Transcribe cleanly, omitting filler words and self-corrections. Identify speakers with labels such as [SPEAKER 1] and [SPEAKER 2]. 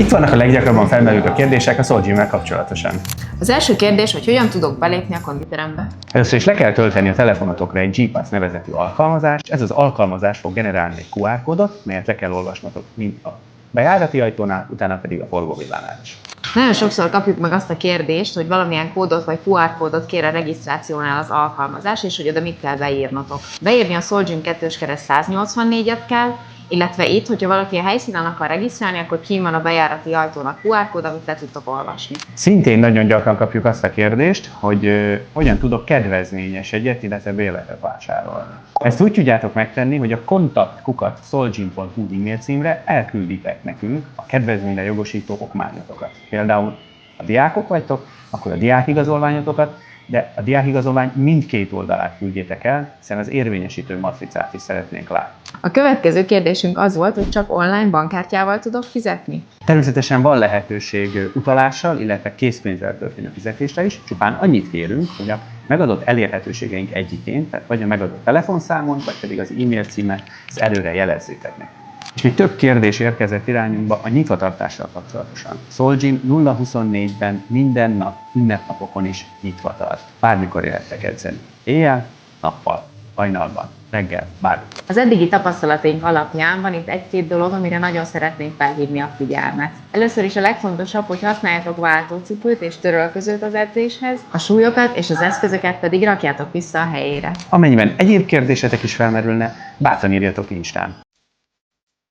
[SPEAKER 1] Itt vannak a leggyakrabban felmerülő kérdések a SoulGym-mel kapcsolatosan.
[SPEAKER 2] Az első kérdés, hogy hogyan tudok belépni a konditerembe.
[SPEAKER 1] Először is le kell tölteni a telefonotokra egy G-Pass nevezetű alkalmazást. Ez az alkalmazás fog generálni egy QR kódot, melyet le kell olvasnotok mind a bejárati ajtónál, utána pedig a forgóvillánál is.
[SPEAKER 2] Nagyon sokszor kapjuk meg azt a kérdést, hogy valamilyen kódot vagy QR kódot kér a regisztrációnál az alkalmazás, és hogy oda mit kell beírnotok. Beírni a SoulGym 2-184-et kell, illetve itt, hogyha valaki a helyszínen akar regisztrálni, akkor kín van a bejárati ajtón a QR kód, amit le tudtok olvasni.
[SPEAKER 1] Szintén nagyon gyakran kapjuk azt a kérdést, hogy hogyan tudok kedvezményes egyet, illetve bérletet vásárolni. Ezt úgy tudjátok megtenni, hogy a kontakt@soulgym.hu e-mail címre elkülditek nekünk a kedvezményre jogosító okmányotokat. Például a diákok vagytok, akkor a diákigazolványotokat, de a diákigazolvány mindkét oldalát küldjétek el, hiszen az érvényesítő matricát is szeretnénk látni.
[SPEAKER 2] A következő kérdésünk az volt, hogy csak online bankkártyával tudok fizetni.
[SPEAKER 1] Természetesen van lehetőség utalással, illetve készpénzzel történő fizetésre is, csupán annyit kérünk, hogy a megadott elérhetőségeink egyikén, tehát vagy a megadott telefonszámon, vagy pedig az e-mail címet, ezt előre jelezzétek nekünk. És még több kérdés érkezett irányunkba a nyitvatartással kapcsolatosan. SoulGym 0-24-ben minden nap, ünnepnapokon is nyitva tart. Bármikor jöhettek edzeni. Éjjel, nappal, hajnalban, reggel, bármikor.
[SPEAKER 2] Az eddigi tapasztalataink alapján van itt egy-két dolog, amire nagyon szeretnénk felhívni a figyelmet. Először is a legfontosabb, hogy használjátok váltócipőt és törölközőt az edzéshez, a súlyokat és az eszközöket pedig rakjátok vissza a helyére.
[SPEAKER 1] Amennyiben egyéb kérdésetek is felmerülne, bátran írjatok Instán.